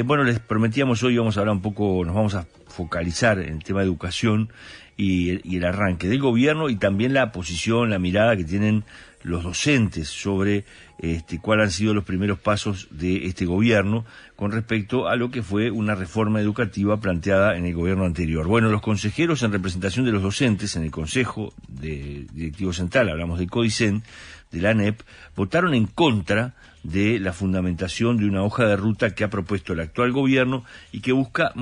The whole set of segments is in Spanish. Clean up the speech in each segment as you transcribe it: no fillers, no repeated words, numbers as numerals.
Bueno, les prometíamos hoy vamos a hablar un poco, nos vamos a focalizar en el tema de educación y el arranque del gobierno y también la posición, la mirada que tienen los docentes sobre cuáles han sido los primeros pasos de este gobierno con respecto a lo que fue una reforma educativa planteada en el gobierno anterior. Bueno, los consejeros en representación de los docentes en el Consejo Directivo Central, hablamos de CODICEN, de la ANEP, votaron en contra de la fundamentación de una hoja de ruta que ha propuesto el actual gobierno y que busca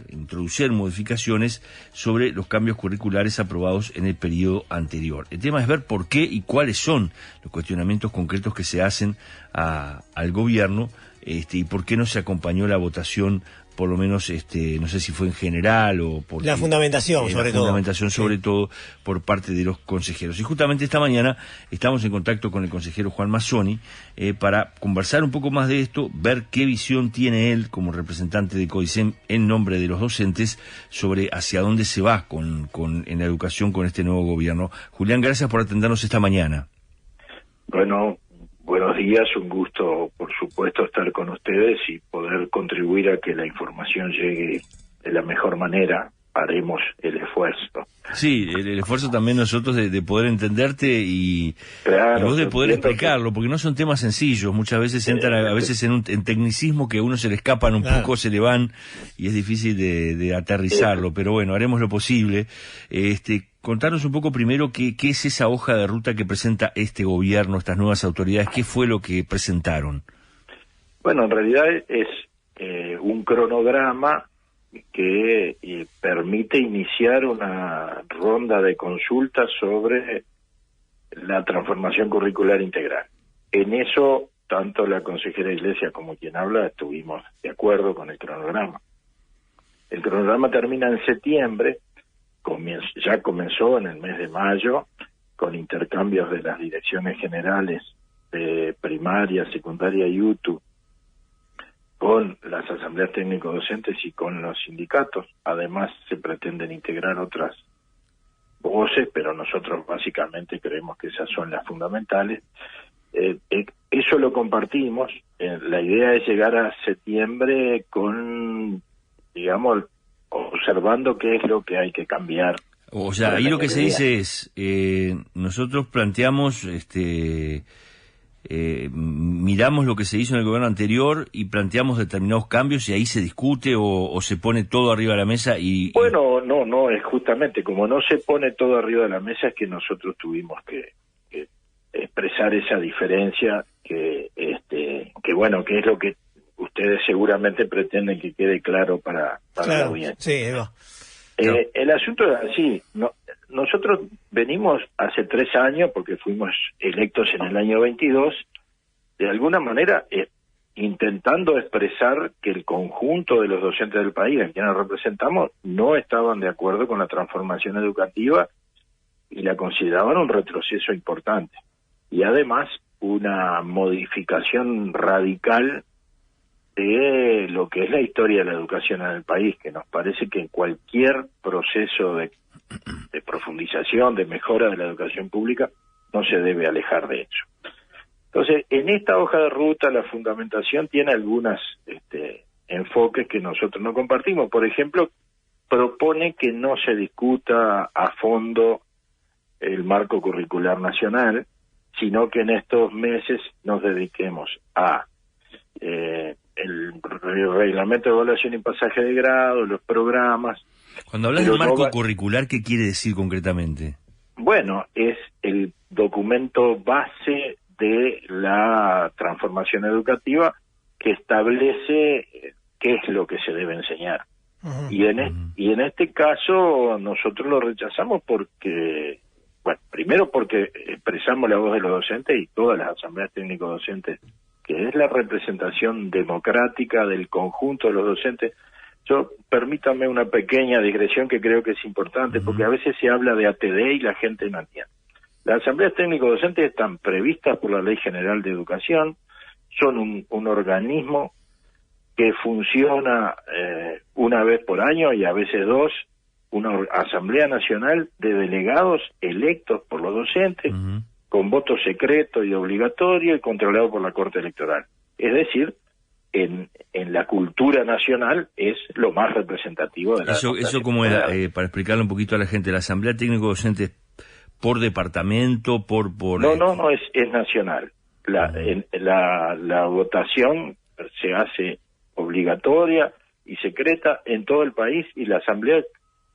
introducir modificaciones sobre los cambios curriculares aprobados en el periodo anterior. El tema es ver por qué y cuáles son los cuestionamientos concretos que se hacen al gobierno y por qué no se acompañó la votación, por lo menos, no sé si fue en general o por... La fundamentación, sobre todo por parte de los consejeros. Y justamente esta mañana estamos en contacto con el consejero Juan Mazzoni para conversar un poco más de esto, ver qué visión tiene él como representante de CODICEN en nombre de los docentes sobre hacia dónde se va en la educación con este nuevo gobierno. Julián, gracias por atendernos esta mañana. Bueno, buenos días, un gusto, por supuesto, estar con ustedes y poder contribuir a que la información llegue de la mejor manera. Haremos el esfuerzo. Sí, el esfuerzo también nosotros de poder entenderte y vos de poder explicarlo, porque no son temas sencillos, muchas veces entran a veces en tecnicismo que a uno se le escapan un poco, se le van y es difícil de aterrizarlo, pero bueno, haremos lo posible. Contanos un poco primero qué es esa hoja de ruta que presenta este gobierno, estas nuevas autoridades, qué fue lo que presentaron. Bueno, en realidad es un cronograma que permite iniciar una ronda de consultas sobre la transformación curricular integral. En eso, tanto la consejera Iglesias como quien habla estuvimos de acuerdo con el cronograma. El cronograma termina en septiembre, ya comenzó en el mes de mayo, con intercambios de las direcciones generales de primaria, secundaria y UTU, con las asambleas técnico-docentes y con los sindicatos. Además, se pretenden integrar otras voces, pero nosotros básicamente creemos que esas son las fundamentales. Eso lo compartimos. La idea es llegar a septiembre con, digamos, observando qué es lo que hay que cambiar. O sea, ahí lo que se dice es, nosotros planteamos, miramos lo que se hizo en el gobierno anterior y planteamos determinados cambios y ahí se discute o se pone todo arriba de la mesa Bueno, no, es justamente como no se pone todo arriba de la mesa es que nosotros tuvimos que expresar esa diferencia que bueno, que es lo que ustedes seguramente pretenden que quede claro para la audiencia. Sí, Eva. El asunto es así, nosotros venimos hace 3 años, porque fuimos electos en el año 22, de alguna manera intentando expresar que el conjunto de los docentes del país, a quienes representamos, no estaban de acuerdo con la transformación educativa y la consideraban un retroceso importante. Y además una modificación radical de lo que es la historia de la educación en el país, que nos parece que en cualquier proceso de profundización, de mejora de la educación pública, no se debe alejar de eso. Entonces, en esta hoja de ruta, la fundamentación tiene algunos enfoques que nosotros no compartimos. Por ejemplo, propone que no se discuta a fondo el marco curricular nacional, sino que en estos meses nos dediquemos a el reglamento de evaluación y pasaje de grado, los programas. Cuando hablas del marco curricular, ¿qué quiere decir concretamente? Bueno, es el documento base de la transformación educativa que establece qué es lo que se debe enseñar. Uh-huh. Y en este caso nosotros lo rechazamos porque, bueno, primero porque expresamos la voz de los docentes y todas las asambleas técnico-docentes, que es la representación democrática del conjunto de los docentes. Permítame una pequeña digresión que creo que es importante, porque a veces se habla de ATD y la gente no entiende. Las asambleas técnico-docentes están previstas por la Ley General de Educación, son un organismo que funciona una vez por año y a veces 2, una asamblea nacional de delegados electos por los docentes, con voto secreto y obligatorio y controlado por la Corte Electoral. Es decir, en la cultura nacional es lo más representativo de la democracia. Eso como era, para explicarle un poquito a la gente, la Asamblea Técnico Docente por departamento, No, es nacional. La votación se hace obligatoria y secreta en todo el país, y la Asamblea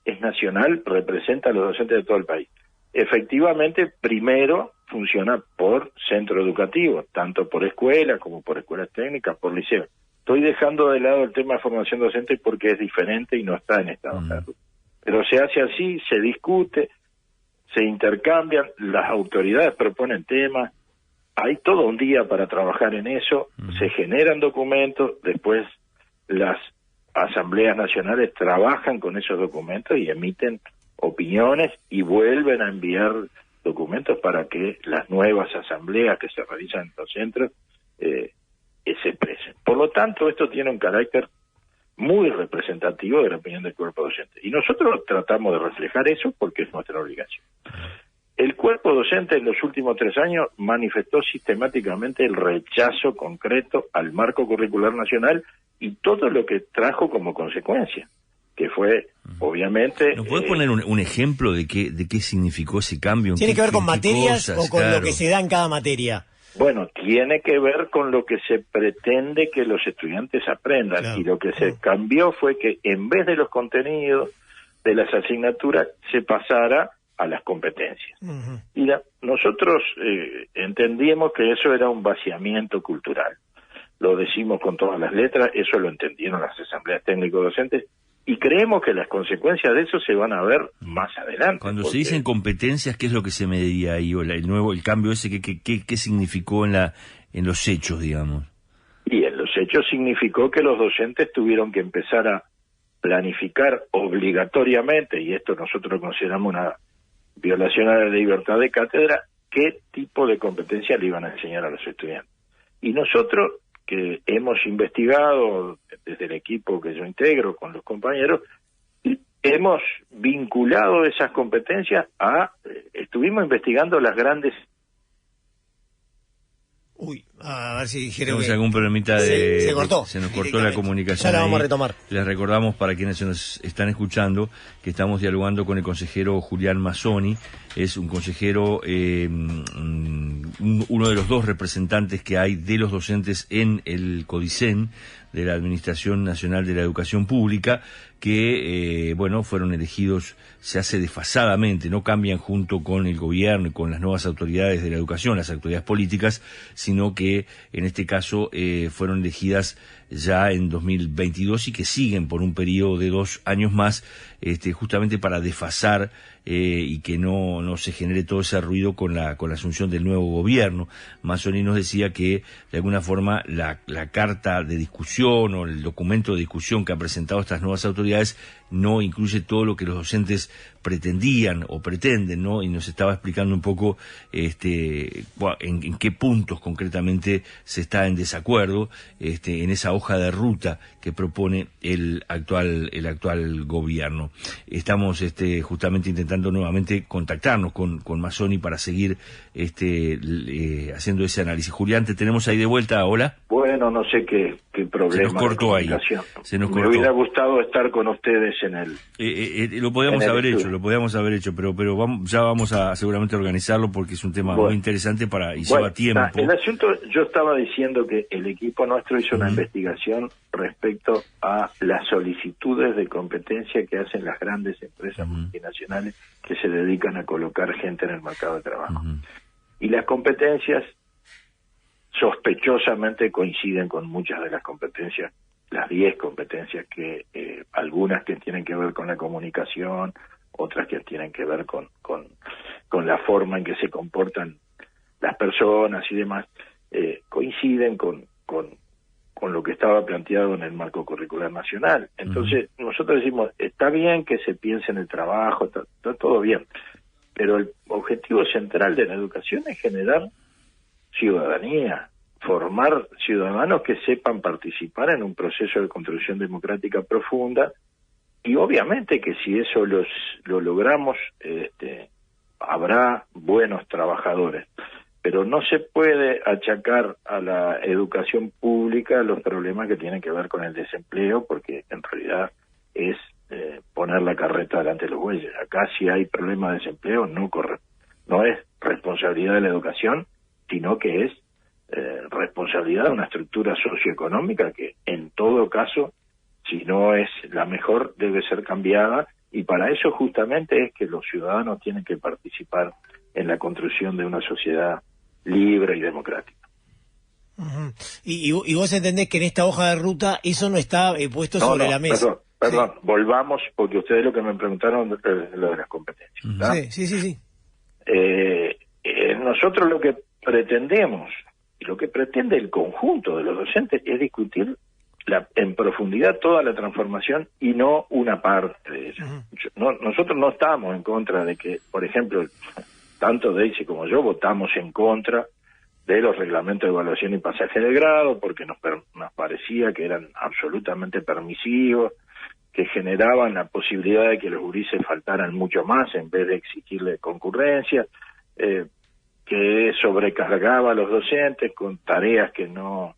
es nacional, representa a los docentes de todo el país. Efectivamente, primero funciona por centro educativo, tanto por escuela como por escuelas técnicas, por liceo. Estoy dejando de lado el tema de formación docente porque es diferente y no está en esta hoja. Pero se hace así, se discute, se intercambian, las autoridades proponen temas, hay todo un día para trabajar en eso, se generan documentos, después las asambleas nacionales trabajan con esos documentos y emiten opiniones y vuelven a enviar documentos para que las nuevas asambleas que se realizan en los centros se expresen. Por lo tanto, esto tiene un carácter muy representativo de la opinión del cuerpo docente. Y nosotros tratamos de reflejar eso porque es nuestra obligación. El cuerpo docente en los últimos 3 años manifestó sistemáticamente el rechazo concreto al marco curricular nacional y todo lo que trajo como consecuencia, que fue, obviamente... ¿Nos puedes poner un ejemplo de qué significó ese cambio? ¿Tiene que ver con materias cosas, o con lo que se da en cada materia? Bueno, tiene que ver con lo que se pretende que los estudiantes aprendan. Claro. Y lo que se cambió fue que en vez de los contenidos de las asignaturas se pasara a las competencias. Y nosotros entendíamos que eso era un vaciamiento cultural. Lo decimos con todas las letras, eso lo entendieron las asambleas técnico-docentes, y creemos que las consecuencias de eso se van a ver más adelante. Cuando se dicen competencias, ¿qué es lo que se medía ahí? O el cambio ese, ¿qué significó en los hechos, digamos? Y en los hechos significó que los docentes tuvieron que empezar a planificar obligatoriamente, y esto nosotros lo consideramos una violación a la libertad de cátedra, qué tipo de competencias le iban a enseñar a los estudiantes. Y nosotros, que hemos investigado desde el equipo que yo integro con los compañeros, hemos vinculado esas competencias estuvimos investigando las grandes... A ver si dijeron tenemos algún problemita se cortó. Se nos cortó la comunicación. Ya la vamos a retomar. Les recordamos, para quienes se nos están escuchando, que estamos dialogando con el consejero Julián Mazzoni. Es un consejero, uno de los 2 representantes que hay de los docentes en el CODICEN, de la Administración Nacional de la Educación Pública, que, fueron elegidos, se hace desfasadamente, no cambian junto con el gobierno y con las nuevas autoridades de la educación, las autoridades políticas, sino que en este caso fueron elegidas ya en 2022 y que siguen por un periodo de 2 años más, justamente para desfasar y que no se genere todo ese ruido con la asunción del nuevo gobierno. Mazzoni nos decía que de alguna forma la carta de discusión o el documento de discusión que han presentado estas nuevas autoridades no incluye todo lo que los docentes pretendían o pretenden, ¿no? Y nos estaba explicando un poco en qué puntos concretamente se está en desacuerdo en esa hoja de ruta que propone el actual gobierno. Estamos justamente intentando nuevamente contactarnos con Mazzoni para seguir haciendo ese análisis. Julián, ¿te tenemos ahí de vuelta? ¿Hola? Bueno, no sé qué problema. Se nos cortó ahí. Me hubiera gustado estar con ustedes en el... lo podíamos haber hecho, pero ya vamos a seguramente organizarlo porque es un tema muy interesante y lleva tiempo. El asunto, yo estaba diciendo que el equipo nuestro hizo una investigación respecto a las solicitudes de competencia que hacen las grandes empresas multinacionales que se dedican a colocar gente en el mercado de trabajo. Y las competencias sospechosamente coinciden con muchas de las competencias, las 10 competencias que algunas que tienen que ver con la comunicación, otras que tienen que ver con la forma en que se comportan las personas y demás, coinciden con lo que estaba planteado en el marco curricular nacional. Entonces, nosotros decimos, está bien que se piense en el trabajo, está todo bien, pero el objetivo central de la educación es generar ciudadanía, formar ciudadanos que sepan participar en un proceso de construcción democrática profunda, y obviamente que si eso lo logramos, habrá buenos trabajadores. pero no se puede achacar a la educación pública los problemas que tienen que ver con el desempleo, porque en realidad es poner la carreta delante de los bueyes. Acá si hay problemas de desempleo no es responsabilidad de la educación, sino que es responsabilidad de una estructura socioeconómica que en todo caso, si no es la mejor, debe ser cambiada, y para eso justamente es que los ciudadanos tienen que participar en la construcción de una sociedad libre y democrática. Uh-huh. Y vos entendés que en esta hoja de ruta eso no está puesto sobre la mesa. Perdón, volvamos, porque ustedes lo que me preguntaron es lo de las competencias. ¿tá? Sí. Nosotros lo que pretendemos, y lo que pretende el conjunto de los docentes, es discutir en profundidad toda la transformación y no una parte de ella. Nosotros no estamos en contra de que, por ejemplo, tanto Daisy como yo votamos en contra de los reglamentos de evaluación y pasaje de grado, porque nos parecía que eran absolutamente permisivos, que generaban la posibilidad de que los gurises faltaran mucho más en vez de exigirle concurrencia, que sobrecargaba a los docentes con tareas que no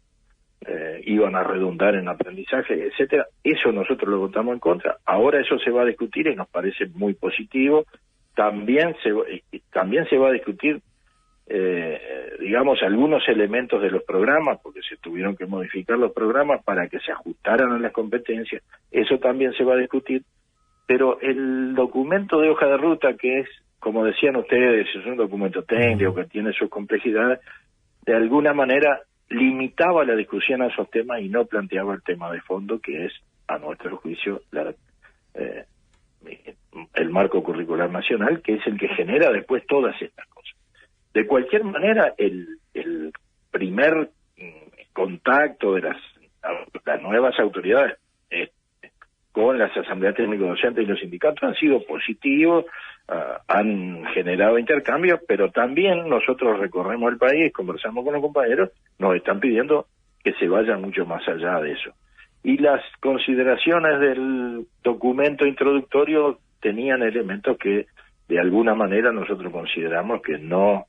iban a redundar en aprendizaje, etcétera. Eso nosotros lo votamos en contra. Ahora eso se va a discutir y nos parece muy positivo. También se va a discutir, digamos, algunos elementos de los programas, porque se tuvieron que modificar los programas para que se ajustaran a las competencias. Eso también se va a discutir. Pero el documento de hoja de ruta, que es, como decían ustedes, es un documento técnico que tiene sus complejidades, de alguna manera limitaba la discusión a esos temas y no planteaba el tema de fondo, que es, a nuestro juicio, el marco curricular nacional, que es el que genera después todas estas cosas. De cualquier manera, el primer contacto de las nuevas autoridades con las asambleas técnico-docentes y los sindicatos han sido positivos, han generado intercambios, pero también nosotros recorremos el país, conversamos con los compañeros, nos están pidiendo que se vaya mucho más allá de eso. Y las consideraciones del documento introductorio tenían elementos que de alguna manera nosotros consideramos que no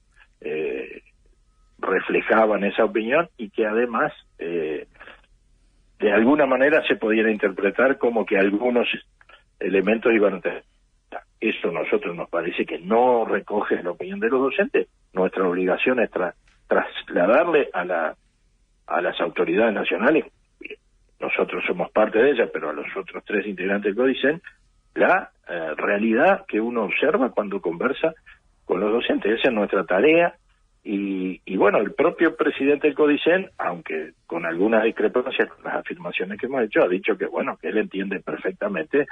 reflejaban esa opinión y que además de alguna manera se podían interpretar como que algunos elementos iban a tener. Eso a nosotros nos parece que no recoge la opinión de los docentes. Nuestra obligación es trasladarle a las autoridades nacionales, nosotros somos parte de ellas, pero a los otros tres integrantes del CODICEN, la realidad que uno observa cuando conversa con los docentes. Esa es nuestra tarea. Y bueno, el propio presidente del CODICEN, aunque con algunas discrepancias con las afirmaciones que hemos hecho, ha dicho que bueno, que él entiende perfectamente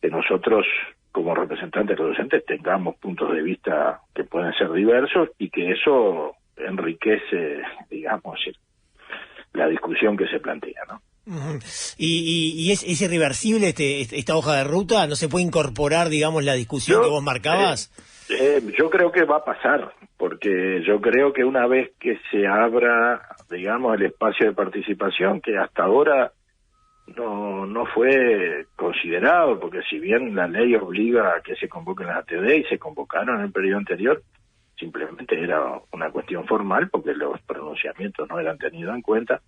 que nosotros, como representantes de los docentes, tengamos puntos de vista que pueden ser diversos y que eso enriquece, digamos, la discusión que se plantea, ¿no? Uh-huh. ¿Y es irreversible esta hoja de ruta? ¿No se puede incorporar, digamos, la discusión que vos marcabas? Yo creo que va a pasar, porque yo creo que una vez que se abra, digamos, el espacio de participación, que hasta ahora no fue considerado, porque si bien la ley obliga a que se convoquen las ATD y se convocaron en el periodo anterior, simplemente era una cuestión formal porque los pronunciamientos no eran tenidos en cuenta.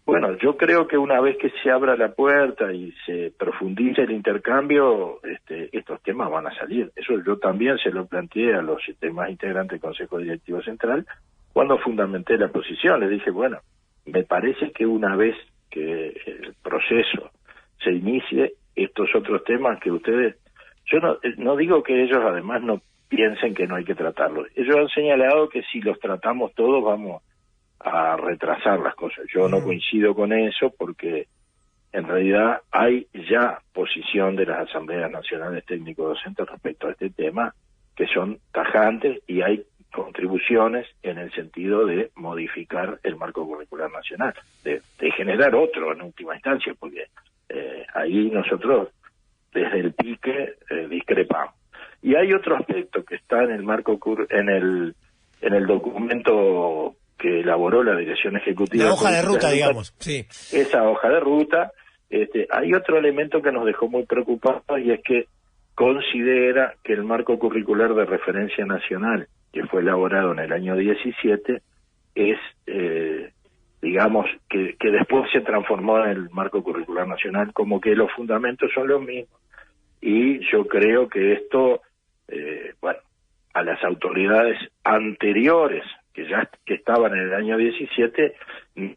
Bueno, yo creo que una vez que se abra la puerta y se profundice el intercambio, estos temas van a salir. Eso yo también se lo planteé a los demás integrantes del Consejo Directivo Central cuando fundamenté la posición. Les dije, bueno, me parece que una vez que el proceso se inicie, estos otros temas que ustedes... Yo no digo que ellos además no piensen que no hay que tratarlos. Ellos han señalado que si los tratamos todos vamos a retrasar las cosas. Yo no coincido con eso porque en realidad hay ya posición de las asambleas nacionales técnico-docentes respecto a este tema que son tajantes y hay contribuciones en el sentido de modificar el marco curricular nacional, de generar otro en última instancia, porque ahí nosotros desde el pique discrepamos. Y hay otro aspecto que está en el marco en el documento que elaboró la Dirección Ejecutiva. La hoja de ruta, digamos, sí. Esa hoja de ruta, hay otro elemento que nos dejó muy preocupados y es que considera que el marco curricular de referencia nacional que fue elaborado en el año 17, es, digamos, que después se transformó en el marco curricular nacional, como que los fundamentos son los mismos. Y yo creo que esto, bueno, a las autoridades anteriores, que estaban en el año 17,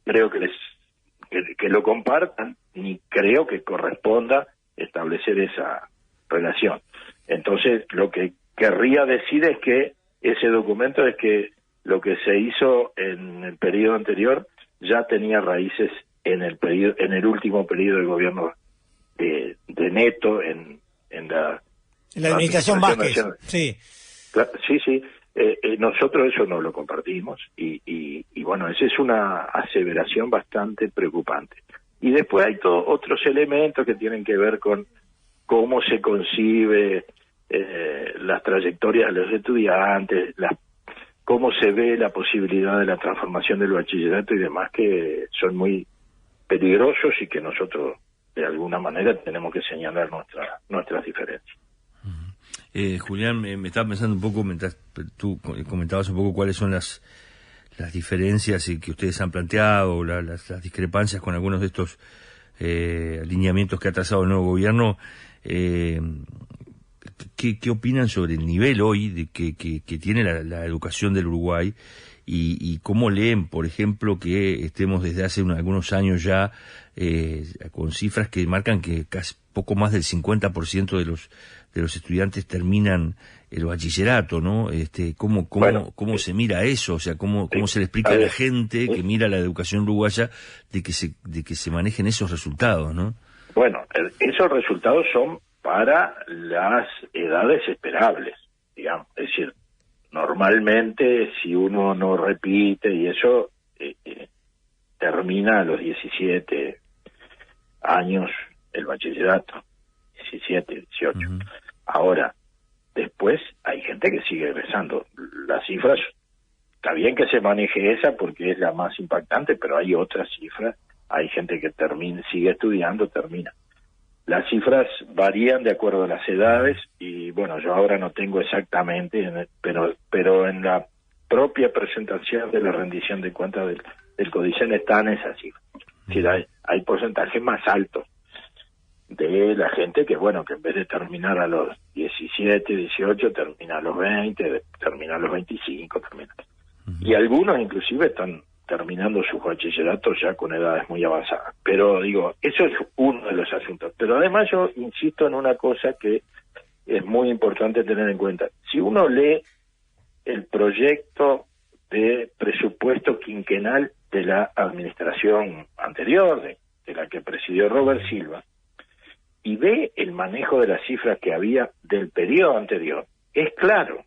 creo que lo compartan, ni creo que corresponda establecer esa relación. Entonces, lo que querría decir es que ese documento es que lo que se hizo en el periodo anterior ya tenía raíces en el último periodo del gobierno de Neto en la administración Vázquez. Sí. Sí. Nosotros eso no lo compartimos y bueno, esa es una aseveración bastante preocupante. Y después hay otros elementos que tienen que ver con cómo se concibe las trayectorias de los estudiantes, cómo se ve la posibilidad de la transformación del bachillerato y demás, que son muy peligrosos y que nosotros de alguna manera tenemos que señalar nuestras diferencias. Julián, me estaba pensando un poco, mientras tú comentabas un poco cuáles son las diferencias que ustedes han planteado, las discrepancias con algunos de estos alineamientos que ha trazado el nuevo gobierno. ¿Qué opinan sobre el nivel hoy que tiene la educación del Uruguay y cómo leen, por ejemplo, que estemos desde hace algunos años ya con cifras que marcan que casi poco más del 50% de los estudiantes terminan el bachillerato, ¿no? ¿Cómo se mira eso? O sea, ¿cómo se le explica a la gente que mira la educación uruguaya de que se manejen esos resultados, ¿no? Bueno, esos resultados son para las edades esperables, digamos. Es decir, normalmente si uno no repite y eso termina a los 17 años el bachillerato, 17, 18. Uh-huh. Ahora, después hay gente que sigue egresando. Las cifras, está bien que se maneje esa porque es la más impactante, pero hay otras cifras. Hay gente que sigue estudiando, termina. Las cifras varían de acuerdo a las edades y bueno, yo ahora no tengo exactamente, pero en la propia presentación de la rendición de cuentas del Codicen están esas cifras. Es decir, hay porcentajes más altos de la gente que, bueno, que en vez de terminar a los 17, 18, termina a los 20, termina a los 25, termina. Uh-huh. Y algunos inclusive están terminando sus bachilleratos ya con edades muy avanzadas. Pero digo, eso es uno de los asuntos. Pero además yo insisto en una cosa que es muy importante tener en cuenta. Si uno lee el proyecto de presupuesto quinquenal de la administración anterior, de la que presidió Robert Silva, y ve el manejo de las cifras que había del periodo anterior, es claro,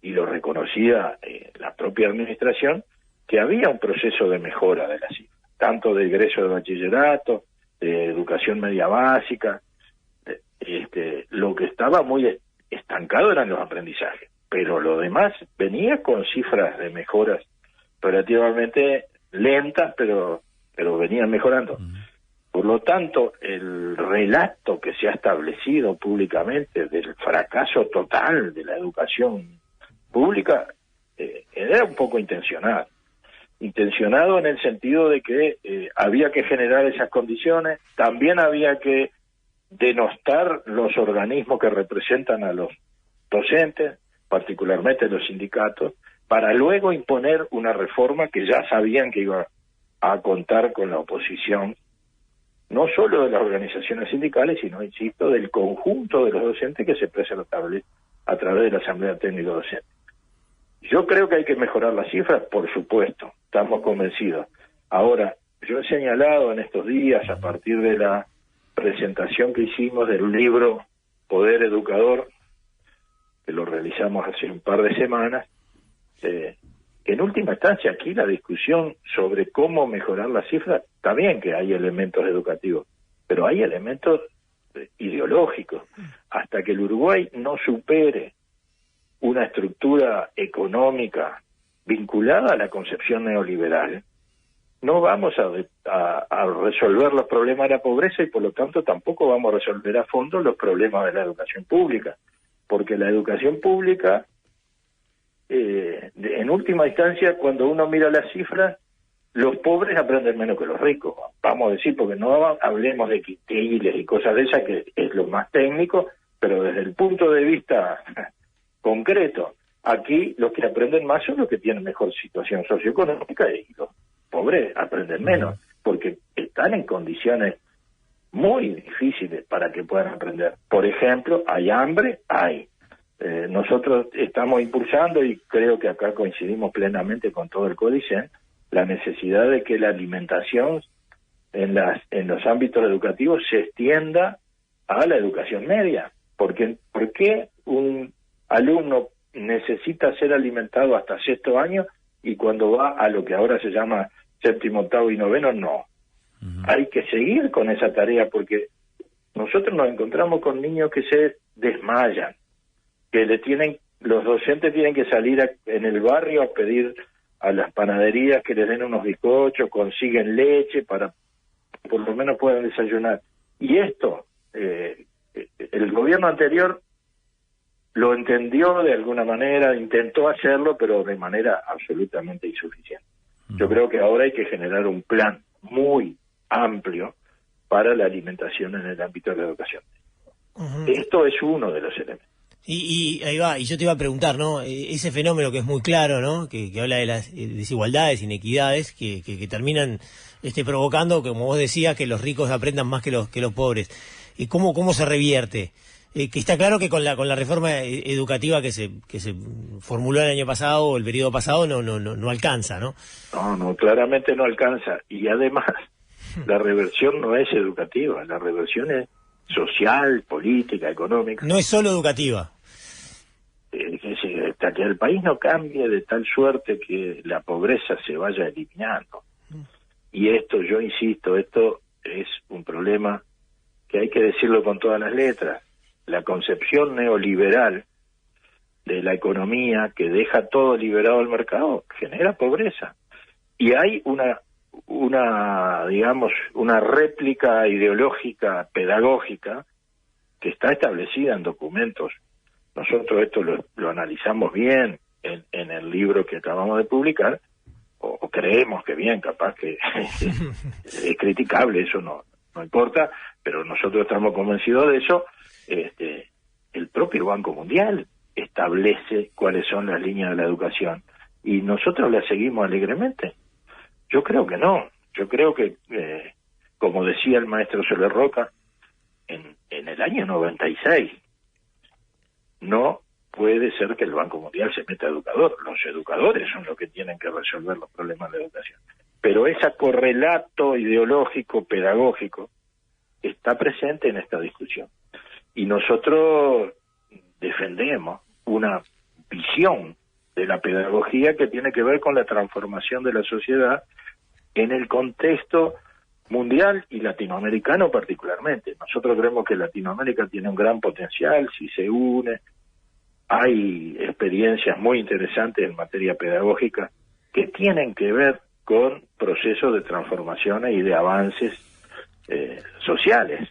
y lo reconocía la propia administración, que había un proceso de mejora de las cifras, tanto de ingreso de bachillerato, de educación media básica. Lo que estaba muy estancado eran los aprendizajes, pero lo demás venía con cifras de mejoras relativamente lentas, pero venían mejorando. Por lo tanto, el relato que se ha establecido públicamente del fracaso total de la educación pública era un poco intencionado en el sentido de que había que generar esas condiciones, también había que denostar los organismos que representan a los docentes, particularmente los sindicatos, para luego imponer una reforma que ya sabían que iba a contar con la oposición, no solo de las organizaciones sindicales, sino, insisto, del conjunto de los docentes que se expresan a través de la Asamblea Técnica Docente. Yo creo que hay que mejorar las cifras, por supuesto, estamos convencidos. Ahora, yo he señalado en estos días, a partir de la presentación que hicimos del libro Poder Educador, que lo realizamos hace un par de semanas, que en última instancia aquí la discusión sobre cómo mejorar las cifras, está bien que hay elementos educativos, pero hay elementos ideológicos. Hasta que el Uruguay no supere una estructura económica vinculada a la concepción neoliberal, no vamos a resolver los problemas de la pobreza y por lo tanto tampoco vamos a resolver a fondo los problemas de la educación pública, porque la educación pública en última instancia, cuando uno mira las cifras, los pobres aprenden menos que los ricos, vamos a decir, porque no hablemos de quintiles y cosas de esas, que es lo más técnico, pero desde el punto de vista concreto, aquí los que aprenden más son los que tienen mejor situación socioeconómica, y los pobres aprenden menos, porque están en condiciones muy difíciles para que puedan aprender. Por ejemplo, hay hambre, hay. Nosotros estamos impulsando, y creo que acá coincidimos plenamente con todo el CODICEN, la necesidad de que la alimentación en los ámbitos educativos se extienda a la educación media. Porque, ¿por qué un alumno necesita ser alimentado hasta sexto año y cuando va a lo que ahora se llama séptimo, octavo y noveno, no? Hay que seguir con esa tarea, porque nosotros nos encontramos con niños que se desmayan, que los docentes tienen que salir en el barrio a pedir a las panaderías que les den unos bizcochos, consiguen leche para por lo menos puedan desayunar. Y esto, el gobierno anterior lo entendió de alguna manera, intentó hacerlo, pero de manera absolutamente insuficiente. Yo creo que ahora hay que generar un plan muy amplio para la alimentación en el ámbito de la educación. Esto es uno de los elementos. Y ahí va, y yo te iba a preguntar, ¿no? Ese fenómeno que es muy claro, ¿no? Que habla de las desigualdades, inequidades, que terminan provocando, como vos decías, que los ricos aprendan más que los pobres. ¿Cómo se revierte? Que está claro que con la reforma educativa que se formuló el año pasado o el periodo pasado no alcanza, ¿no? No, claramente no alcanza. Y además, la reversión no es educativa, la reversión es social, política, económica. No es solo educativa. Hasta que el país no cambie de tal suerte que la pobreza se vaya eliminando. Y esto, yo insisto, esto es un problema que hay que decirlo con todas las letras. La concepción neoliberal de la economía, que deja todo liberado al mercado, genera pobreza. Y hay una réplica ideológica, pedagógica, que está establecida en documentos. Nosotros esto lo analizamos bien en el libro que acabamos de publicar, o creemos que bien, capaz que es criticable, eso no importa, pero nosotros estamos convencidos de eso. El propio Banco Mundial establece cuáles son las líneas de la educación, y nosotros las seguimos alegremente. Yo creo que no. Yo creo que, como decía el maestro Soler Roca, en el año 96, no puede ser que el Banco Mundial se meta educador. Los educadores son los que tienen que resolver los problemas de educación. Pero ese correlato ideológico, pedagógico, está presente en esta discusión. Y nosotros defendemos una visión de la pedagogía que tiene que ver con la transformación de la sociedad en el contexto mundial y latinoamericano particularmente. Nosotros creemos que Latinoamérica tiene un gran potencial si se une. Hay experiencias muy interesantes en materia pedagógica que tienen que ver con procesos de transformaciones y de avances sociales.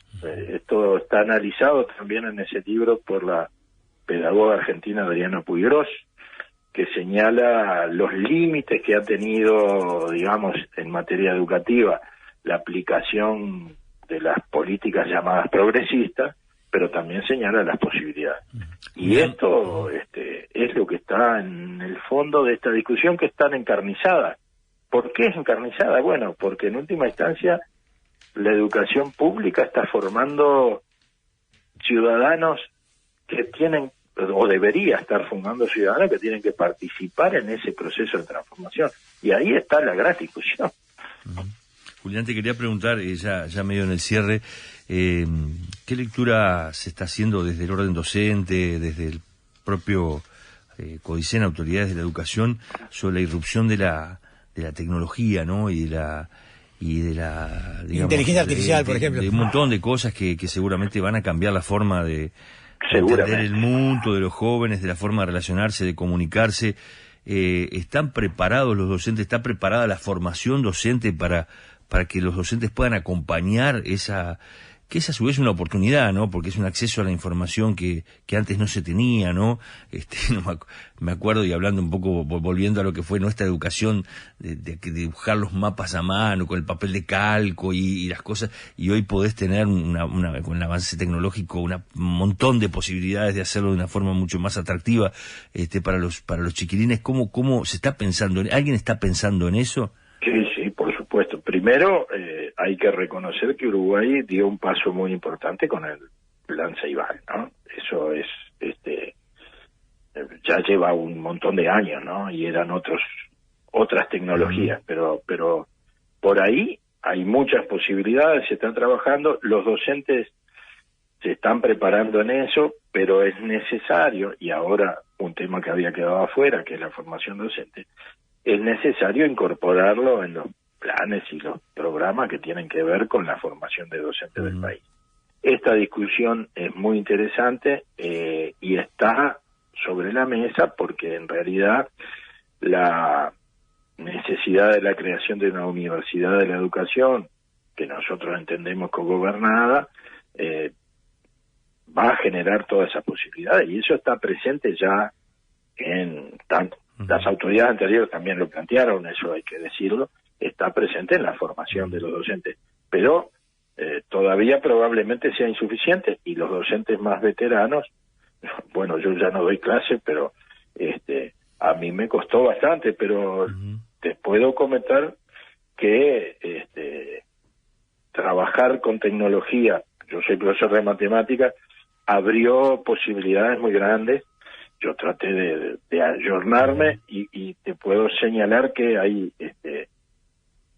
Esto está analizado también en ese libro por la pedagoga argentina Adriana Puigros, que señala los límites que ha tenido, digamos, en materia educativa, la aplicación de las políticas llamadas progresistas, pero también señala las posibilidades. Y esto es lo que está en el fondo de esta discusión, que es tan encarnizada. ¿Por qué es encarnizada? Bueno, porque en última instancia la educación pública está formando ciudadanos que tienen, o debería estar formando ciudadanos que tienen que participar en ese proceso de transformación. Y ahí está la gran discusión. Julián, te quería preguntar, ya medio en el cierre, ¿qué lectura se está haciendo desde el orden docente, desde el propio CODICEN, autoridades de la educación, sobre la irrupción de la tecnología, ¿no? y de la digamos, inteligencia artificial, por ejemplo, de un montón de cosas que seguramente van a cambiar la forma de entender el mundo de los jóvenes, de la forma de relacionarse, de comunicarse? ¿Están preparados los docentes? ¿Está preparada la formación docente para que los docentes puedan acompañar esa que es a su vez una oportunidad, ¿no? Porque es un acceso a la información que antes no se tenía, ¿no? No me acuerdo, y hablando un poco, volviendo a lo que fue nuestra educación, de dibujar los mapas a mano, con el papel de calco y las cosas, y hoy podés tener con el avance tecnológico un montón de posibilidades de hacerlo de una forma mucho más atractiva, para los chiquilines. ¿Cómo se está pensando? ¿Alguien está pensando en eso? Sí, por supuesto. Primero, hay que reconocer que Uruguay dio un paso muy importante con el Plan Ceibal, ¿no? Eso es, ya lleva un montón de años, ¿no? Y eran otras tecnologías, pero por ahí hay muchas posibilidades, se están trabajando, los docentes se están preparando en eso, pero es necesario, y ahora un tema que había quedado afuera, que es la formación docente, es necesario incorporarlo en los planes y los programas que tienen que ver con la formación de docentes del país. Esta discusión es muy interesante y está sobre la mesa porque en realidad la necesidad de la creación de una universidad de la educación, que nosotros entendemos cogobernada, va a generar todas esas posibilidades, y eso está presente ya en tanto. Las autoridades anteriores también lo plantearon, eso hay que decirlo, está presente en la formación de los docentes, pero todavía probablemente sea insuficiente, y los docentes más veteranos, bueno, yo ya no doy clase, pero a mí me costó bastante, pero te puedo comentar que trabajar con tecnología, yo soy profesor de matemáticas, abrió posibilidades muy grandes. Yo traté de ayornarme y te puedo señalar que hay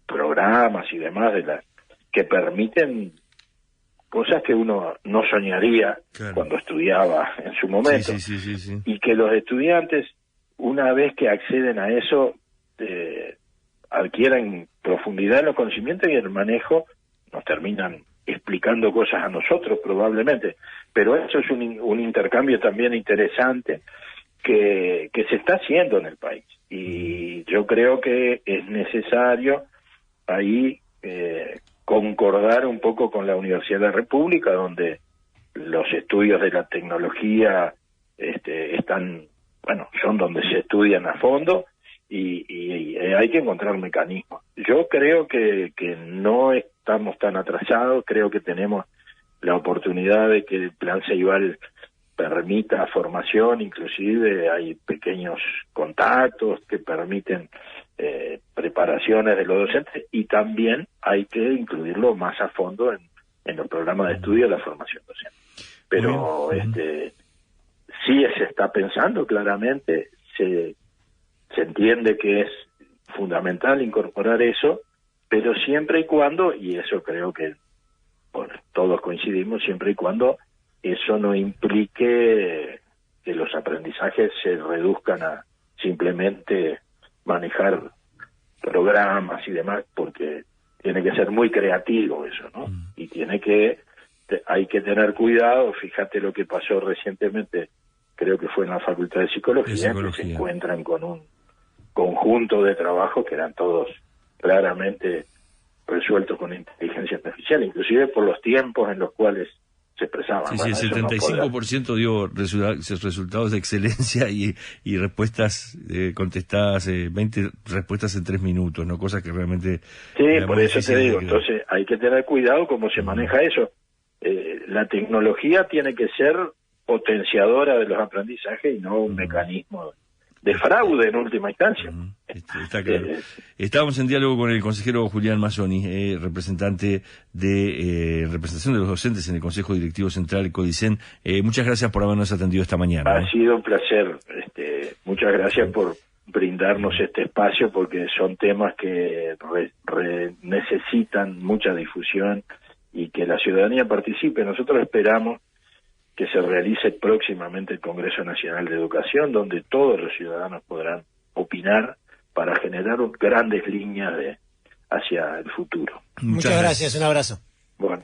programas y demás que permiten cosas que uno no soñaría cuando estudiaba en su momento. Sí. Y que los estudiantes, una vez que acceden a eso, adquieren profundidad en los conocimientos y el manejo, nos terminan explicando cosas a nosotros probablemente, pero eso es un intercambio también interesante que se está haciendo en el país, y yo creo que es necesario ahí concordar un poco con la Universidad de la República, donde los estudios de la tecnología están, bueno, son donde se estudian a fondo, y hay que encontrar mecanismos. Yo creo que no estamos tan atrasados, creo que tenemos la oportunidad de que el Plan Ceibal permita formación, inclusive hay pequeños contactos que permiten preparaciones de los docentes, y también hay que incluirlo más a fondo en los programas de estudio de la formación docente. Pero sí se está pensando claramente, se entiende que es fundamental incorporar eso, pero siempre y cuando, y eso creo que todos coincidimos, siempre y cuando eso no implique que los aprendizajes se reduzcan a simplemente manejar programas y demás, porque tiene que ser muy creativo eso, ¿no? Y hay que tener cuidado. Fíjate lo que pasó recientemente, creo que fue en la Facultad de Psicología, que se encuentran con un conjunto de trabajos que eran todos claramente resueltos con inteligencia artificial, inclusive por los tiempos en los cuales se expresaban. Sí, el 75% dio resultados de excelencia y respuestas contestadas, 20 respuestas en 3 minutos, ¿no? Cosas que realmente... Sí, por eso te digo, entonces hay que tener cuidado cómo se maneja eso. La tecnología tiene que ser potenciadora de los aprendizajes y no un mecanismo de fraude en última instancia. Está claro. Estábamos en diálogo con el consejero Julián Mazzoni, representante de representación de los docentes en el Consejo Directivo Central CODICEN. Muchas gracias por habernos atendido esta mañana. Ha sido un placer. Muchas gracias por brindarnos este espacio, porque son temas que necesitan mucha difusión y que la ciudadanía participe. Nosotros esperamos que se realice próximamente el Congreso Nacional de Educación, donde todos los ciudadanos podrán opinar para generar grandes líneas hacia el futuro. Muchas gracias, un abrazo. Bueno.